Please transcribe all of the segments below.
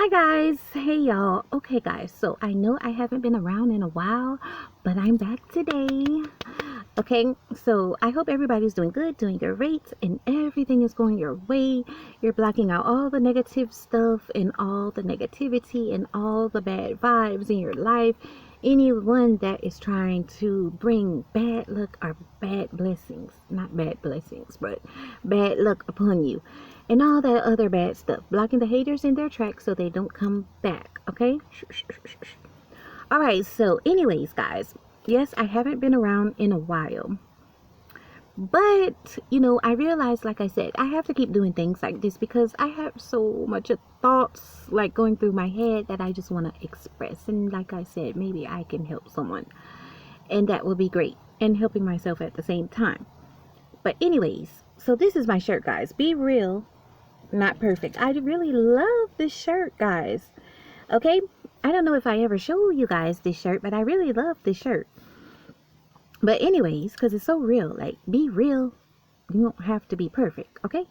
Hi guys, hey y'all. Okay guys, so I know I haven't been around in a while, but I'm back today. Okay, so I hope everybody's doing good, doing great, and everything is going your way. You're blocking out all the negative stuff and all the negativity and all the bad vibes in your life. Anyone that is trying to bring bad luck or bad blessings, not bad blessings, but bad luck upon you, and all that other bad stuff. Blocking the haters in their tracks so they don't come back. Okay? All right, so anyways, guys, yes, I haven't been around in a while, but I realized, like I said, I have to keep doing things like this because I have so much thoughts like going through my head that I just want to express. And like I said, maybe I can help someone, and that will be great, and helping myself at the same time. But anyways, so this is my shirt, guys. Be real, not perfect. I really love this shirt, guys. Okay, I don't know if I ever show you guys this shirt, but I really love this shirt. But anyways, because it's so real, like, be real. You don't have to be perfect, okay?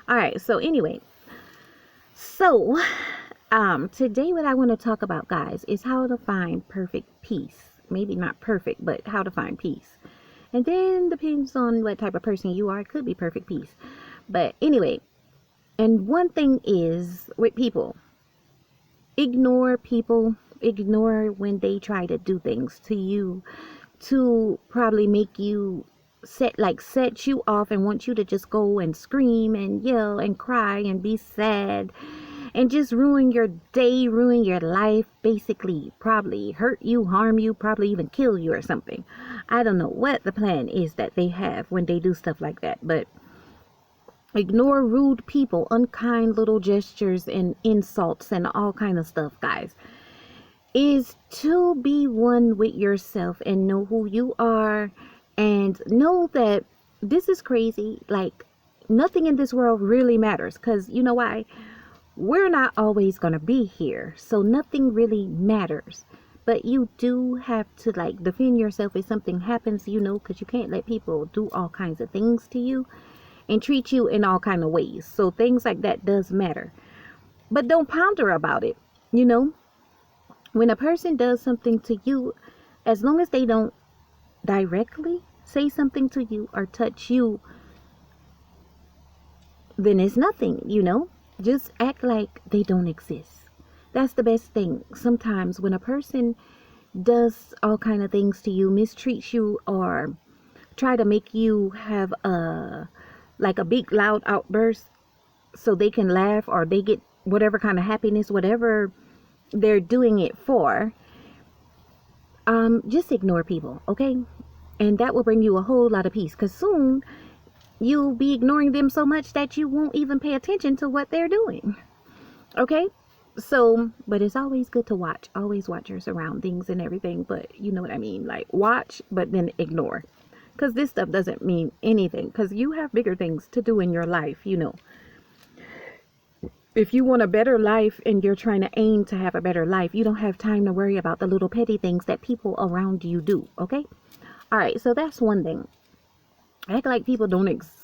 All right, so anyway, so today what I want to talk about, guys, is how to find perfect peace. Maybe not perfect, but how to find peace. And then depends on what type of person you are, it could be perfect peace. But anyway, and one thing is with people, ignore people, ignore when they try to do things to you to probably make you set you off and want you to just go and scream and yell and cry and be sad and just ruin your day, ruin your life, basically probably hurt you, harm you, probably even kill you or something. I don't know what the plan is that they have when they do stuff like that, but ignore rude people, unkind little gestures and insults and all kind of stuff, guys. Is to be one with yourself and know who you are, and know that this is crazy. Like, nothing in this world really matters, because you know why? We're not always gonna be here, so nothing really matters. But you do have to like defend yourself if something happens, because you can't let people do all kinds of things to you and treat you in all kind of ways. So things like that does matter, but don't ponder about it. When a person does something to you, as long as they don't directly say something to you or touch you, then it's nothing. Just act like they don't exist. That's the best thing. Sometimes when a person does all kind of things to you, mistreats you, or try to make you have a big loud outburst so they can laugh, or they get whatever kind of happiness, whatever they're doing it for, just ignore people, okay? And that will bring you a whole lot of peace, because soon you'll be ignoring them so much that you won't even pay attention to what they're doing, okay? So, but it's always good to always watch your surroundings and everything, but you know what I mean, like watch but then ignore, because this stuff doesn't mean anything, because you have bigger things to do in your life. If you want a better life and you're trying to aim to have a better life, you don't have time to worry about the little petty things that people around you do, okay? All right, so that's one thing. Act like people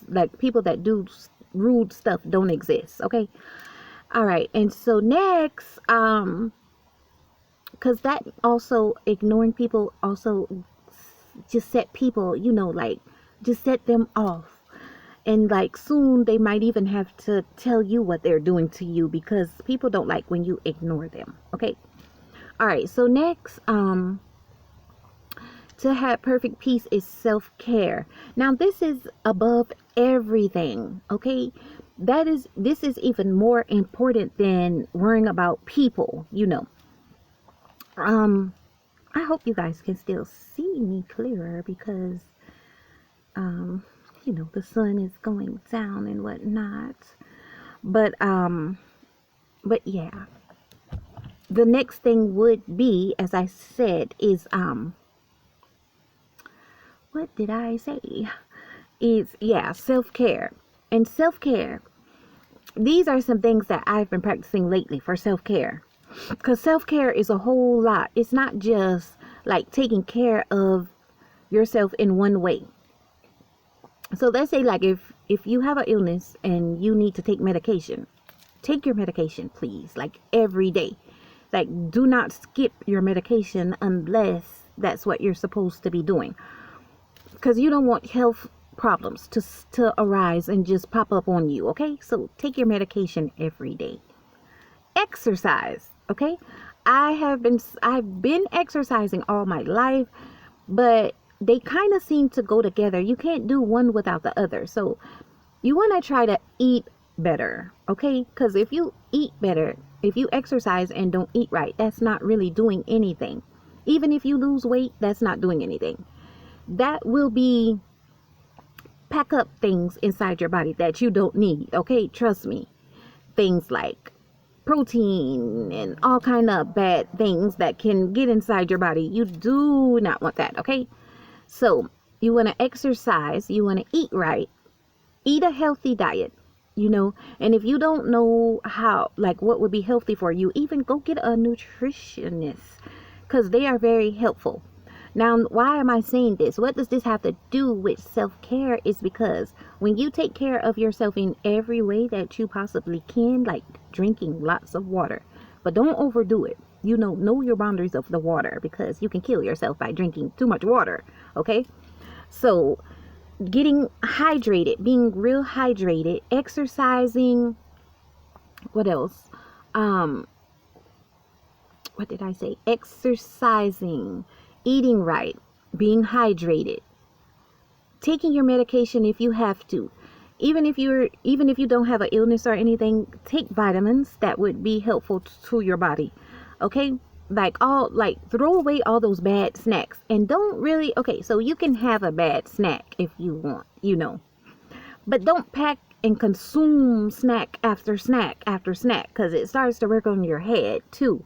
like people that do rude stuff don't exist, okay? All right, and so next, because that also, ignoring people also just set people, just set them off. And like soon they might even have to tell you what they're doing to you, because people don't like when you ignore them, okay? All right, so next, to have perfect peace is self-care. Now this is above everything, okay? This is even more important than worrying about people. I hope you guys can still see me clearer, because the sun is going down and whatnot. But yeah. The next thing would be, as I said, is what did I say? Is, yeah, self-care. And self-care, these are some things that I've been practicing lately for self-care. Because self-care is a whole lot. It's not just like taking care of yourself in one way. So let's say, like, if you have an illness and you need to take medication, take your medication, please, like every day. Like, do not skip your medication unless that's what you're supposed to be doing, because you don't want health problems to arise and just pop up on you. Okay, so take your medication every day. Exercise. Okay, I've been exercising all my life, but they kind of seem to go together. You can't do one without the other. So you want to try to eat better, okay? Because if you eat better, if you exercise and don't eat right, that's not really doing anything. Even if you lose weight, that's not doing anything. That will be pack up things inside your body that you don't need, okay? Trust me. Things like protein and all kind of bad things that can get inside your body. You do not want that, okay? So you want to exercise, you want to eat right, eat a healthy diet, and if you don't know how, like, what would be healthy for you, even go get a nutritionist, because they are very helpful. Now, why am I saying this? What does this have to do with self-care? Is because when you take care of yourself in every way that you possibly can, like drinking lots of water, but don't overdo it. Know your boundaries of the water, because you can kill yourself by drinking too much water. Okay, so getting hydrated, being real hydrated, exercising. What else? What did I say? Exercising, eating right, being hydrated, taking your medication if you have to. Even if you don't have an illness or anything, take vitamins that would be helpful to your body. Okay? Like throw away all those bad snacks, and don't really, okay, so you can have a bad snack if you want, but don't pack and consume snack after snack after snack, because it starts to work on your head too.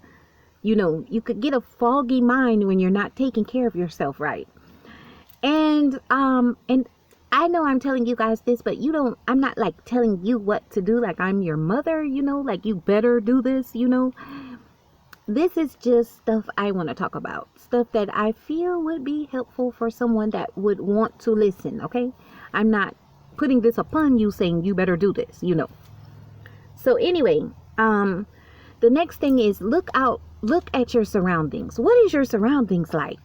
You could get a foggy mind when you're not taking care of yourself right. And I know I'm telling you guys this, but I'm not like telling you what to do, like I'm your mother, like you better do this, This is just stuff I want to talk about. Stuff that I feel would be helpful for someone that would want to listen, okay? I'm not putting this upon you saying you better do this, So anyway, the next thing is look at your surroundings. What is your surroundings like?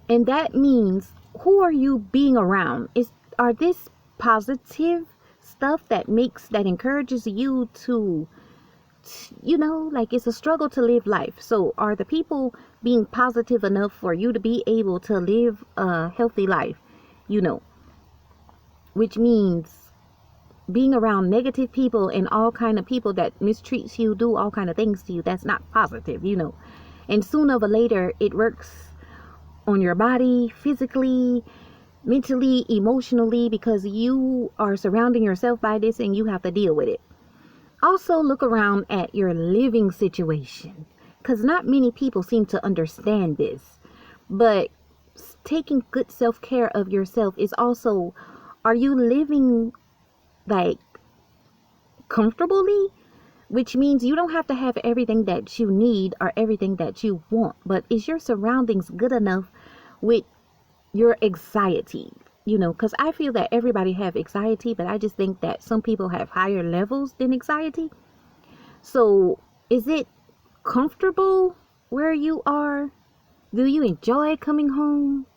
And that means, who are you being around? Are this positive stuff that encourages you to, like, it's a struggle to live life. So are the people being positive enough for you to be able to live a healthy life? Which means being around negative people and all kind of people that mistreats you, do all kind of things to you, that's not positive, And sooner or later, it works on your body, physically, mentally, emotionally, because you are surrounding yourself by this and you have to deal with it. Also, look around at your living situation, because not many people seem to understand this. But taking good self-care of yourself is also, are you living like comfortably? Which means you don't have to have everything that you need or everything that you want, but is your surroundings good enough with your anxiety? Because I feel that everybody have anxiety, but I just think that some people have higher levels than anxiety. So is it comfortable where you are? Do you enjoy coming home?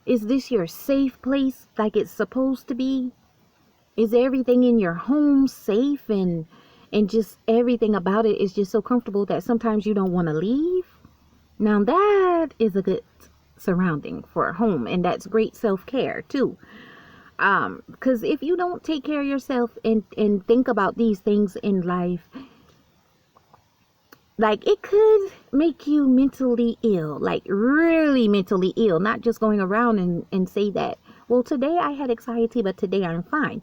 Is this your safe place like it's supposed to be? Is everything in your home safe, and just everything about it is just so comfortable that sometimes you don't want to leave? Now that is a good surrounding for a home, and that's great self-care too. Because if you don't take care of yourself and think about these things in life, like, it could make you mentally ill, like really mentally ill, not just going around and say that, well, today I had anxiety, but today I'm fine.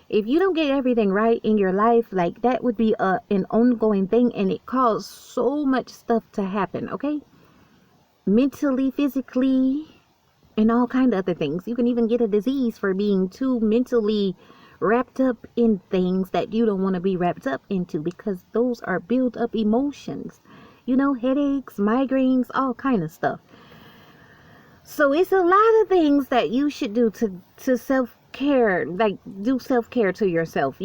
If you don't get everything right in your life, like, that would be an ongoing thing, and it caused so much stuff to happen, okay? Mentally, physically, and all kind of other things. You can even get a disease for being too mentally wrapped up in things that you don't want to be wrapped up into, because those are built up emotions, headaches, migraines, all kind of stuff. So it's a lot of things that you should do to self-care, like do self-care to yourself.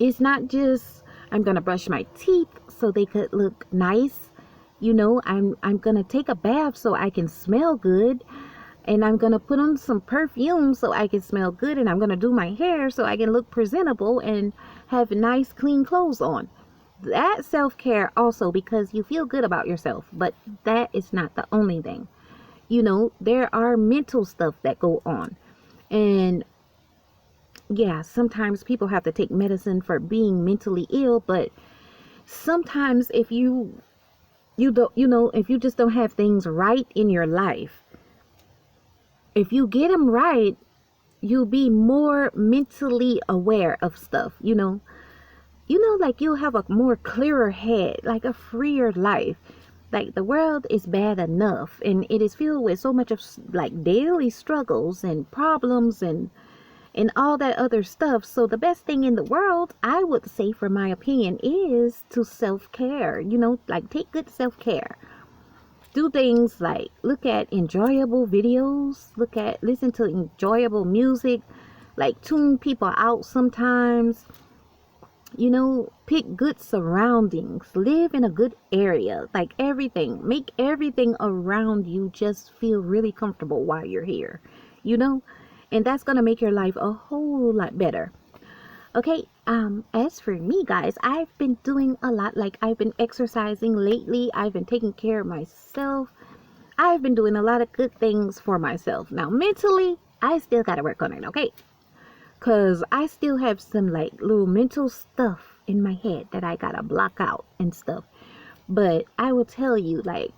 It's not just I'm gonna brush my teeth so they could look nice. I'm gonna take a bath so I can smell good, and I'm gonna put on some perfume so I can smell good, and I'm gonna do my hair so I can look presentable and have nice clean clothes on. That's self-care also, because you feel good about yourself, but that is not the only thing. There are mental stuff that go on. And yeah, sometimes people have to take medicine for being mentally ill, but sometimes if you don't, if you just don't have things right in your life, if you get them right, you'll be more mentally aware of stuff. Like you'll have a more clearer head, like a freer life. Like the world is bad enough, and it is filled with so much of like daily struggles and problems and all that other stuff. So the best thing in the world, I would say, for my opinion, is to self-care. Like take good self-care. Do things like look at enjoyable videos, listen to enjoyable music, like tune people out sometimes. Pick good surroundings, live in a good area, like make everything around you just feel really comfortable while you're here, and that's going to make your life a whole lot better. Okay, as for me, guys, I've been doing a lot. Like I've been exercising lately. I've been taking care of myself. I've been doing a lot of good things for myself. Now, mentally, I still got to work on it, okay? Because I still have some like little mental stuff in my head that I got to block out and stuff. But I will tell you, like,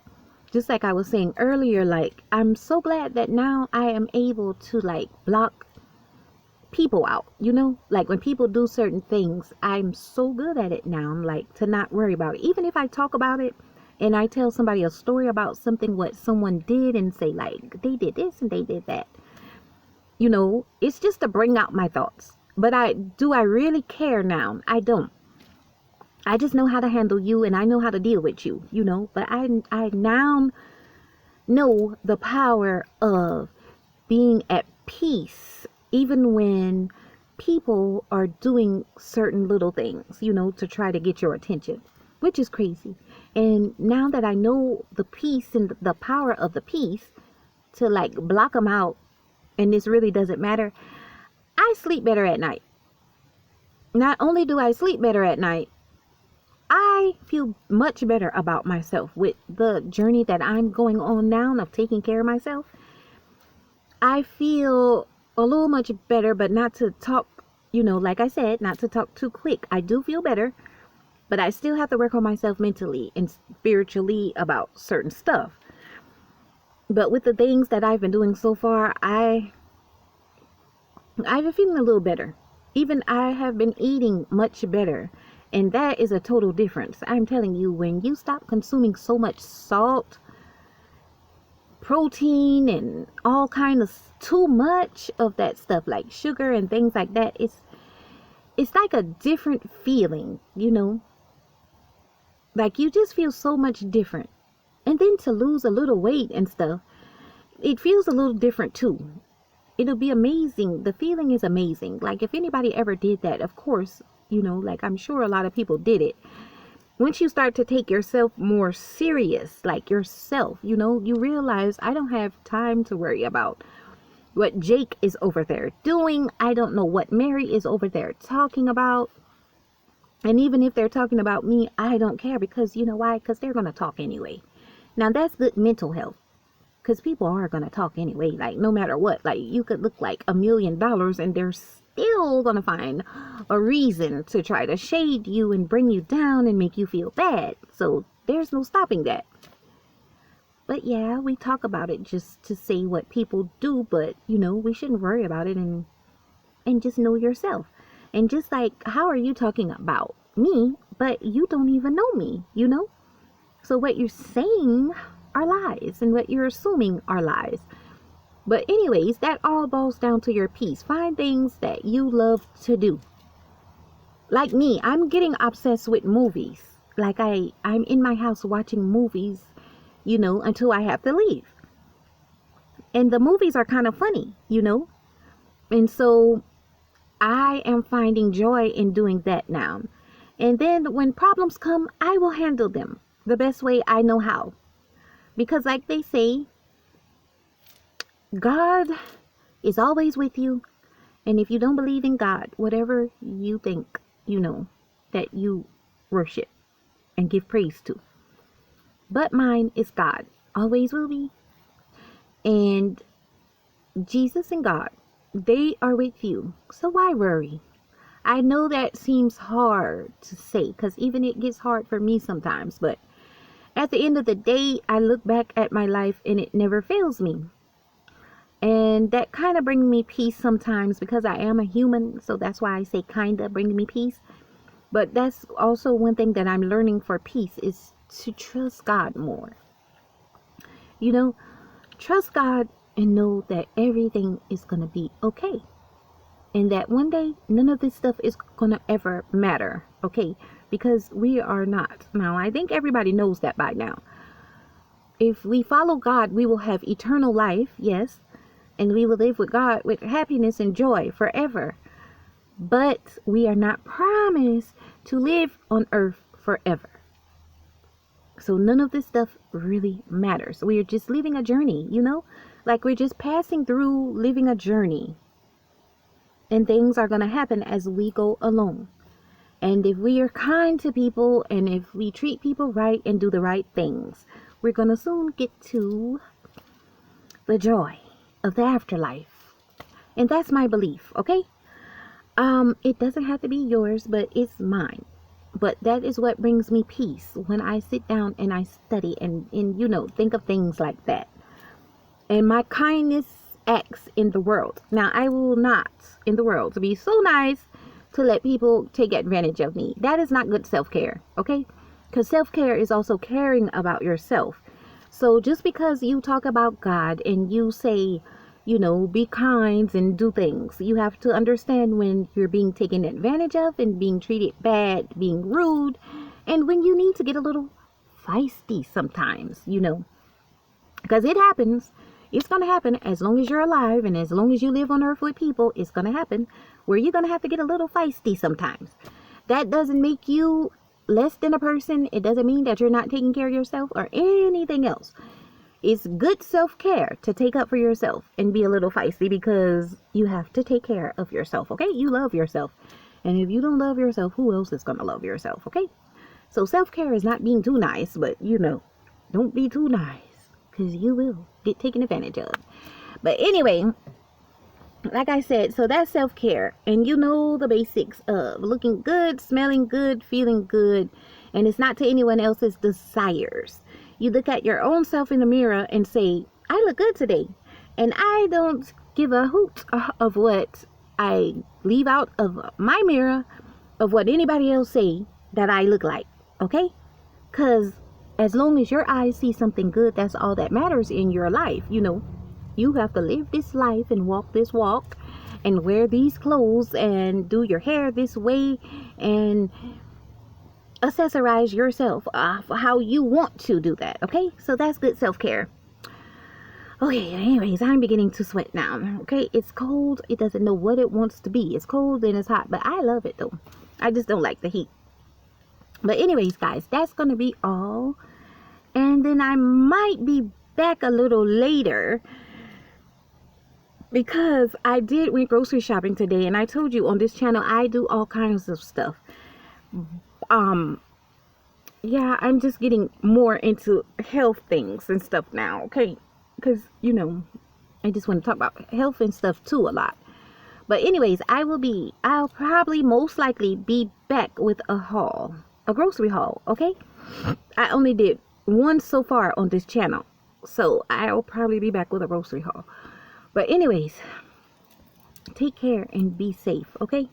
just like I was saying earlier, like, I'm so glad that now I am able to like block people out, like when people do certain things, I'm so good at it now. I'm like, to not worry about it. Even if I talk about it and I tell somebody a story about something, what someone did, and say like, they did this and they did that. It's just to bring out my thoughts. But I really care now? I don't. I just know how to handle you, and I know how to deal with you, But I now know the power of being at peace, even when people are doing certain little things, to try to get your attention, which is crazy. And now that I know the peace and the power of the peace to like block them out, and this really doesn't matter, I sleep better at night. Not only do I sleep better at night, I feel much better about myself with the journey that I'm going on now of taking care of myself. I feel a little much better, but not to talk, like I said, not to talk too quick. I do feel better, but I still have to work on myself mentally and spiritually about certain stuff. But with the things that I've been doing so far, I've been feeling a little better. Even I have been eating much better. And that is a total difference. I'm telling you, when you stop consuming so much salt, protein, and all kind of too much of that stuff, like sugar and things like that, it's like a different feeling, Like you just feel so much different. And then to lose a little weight and stuff, it feels a little different too. It'll be amazing. The feeling is amazing. Like if anybody ever did that, of course, like I'm sure a lot of people did it. Once you start to take yourself more serious, like yourself, you realize I don't have time to worry about what Jake is over there doing. I don't know what Mary is over there talking about. And even if they're talking about me, I don't care, because you know why? Because they're going to talk anyway. Now that's good mental health, because people are going to talk anyway, like no matter what. Like you could look like $1 million and they're still going to find a reason to try to shade you and bring you down and make you feel bad. So there's no stopping that. But yeah, we talk about it just to say what people do, but we shouldn't worry about it, and just know yourself. And just like, how are you talking about me, but you don't even know me, So what you're saying are lies, and what you're assuming are lies. But anyways, that all boils down to your peace. Find things that you love to do. Like me, I'm getting obsessed with movies. Like I'm in my house watching movies, until I have to leave. And the movies are kind of funny, And so I am finding joy in doing that now. And then when problems come, I will handle them the best way I know how. Because like they say, God is always with you. And if you don't believe in God, whatever you think, that you worship and give praise to. But mine is God. Always will be. And Jesus and God, they are with you. So why worry? I know that seems hard to say, because even it gets hard for me sometimes. But at the end of the day, I look back at my life and it never fails me. And that kind of brings me peace sometimes, because I am a human. So that's why I say kind of bring me peace. But that's also one thing that I'm learning for peace, is to trust God more. Trust God and know that everything is going to be okay. And that one day, none of this stuff is going to ever matter. Okay? Because we are not. Now, I think everybody knows that by now. If we follow God, we will have eternal life. Yes. And we will live with God with happiness and joy forever. But we are not promised to live on earth forever. So none of this stuff really matters. We are just living a journey, like we're just passing through, living a journey. And things are going to happen as we go along. And if we are kind to people, and if we treat people right and do the right things, we're going to soon get to the joy of the afterlife. And that's my belief, okay? It doesn't have to be yours, but it's mine. But that is what brings me peace when I sit down and I study and think of things like that. And my kindness acts in the world. Now, I will not in the world be so nice to let people take advantage of me. That is not good self-care, okay? Because self-care is also caring about yourself. So just because you talk about God and you say, be kind and do things, you have to understand when you're being taken advantage of and being treated bad, being rude, and when you need to get a little feisty sometimes, because it happens. It's going to happen as long as you're alive, and as long as you live on earth with people, it's going to happen where you're going to have to get a little feisty sometimes. That doesn't make you less than a person. It doesn't mean that you're not taking care of yourself or anything else. It's good self-care to take up for yourself and be a little feisty, because you have to take care of yourself, okay? You love yourself. And if you don't love yourself, who else is going to love yourself, okay? So self-care is not being too nice, but, don't be too nice, because you will get taken advantage of. But anyway, like I said, so that's self-care. And the basics of looking good, smelling good, feeling good. And it's not to anyone else's desires. You look at your own self in the mirror and say, I look good today. And I don't give a hoot of what I leave out of my mirror, of what anybody else say that I look like. Okay? Because as long as your eyes see something good, that's all that matters in your life. You have to live this life and walk this walk and wear these clothes and do your hair this way and accessorize yourself how you want to do that. Okay? So that's good self-care. Okay, anyways, I'm beginning to sweat now. Okay? It's cold. It doesn't know what it wants to be. It's cold and it's hot, but I love it though. I just don't like the heat. But anyways, guys, that's going to be all. And then I might be back a little later, because I went grocery shopping today, and I told you on this channel I do all kinds of stuff. Yeah, I'm just getting more into health things and stuff now, okay? Because I just want to talk about health and stuff too a lot. But anyways, I'll probably most likely be back with a grocery haul, okay? I only did one so far on this channel, so I'll probably be back with a grocery haul. But anyways, take care and be safe, okay?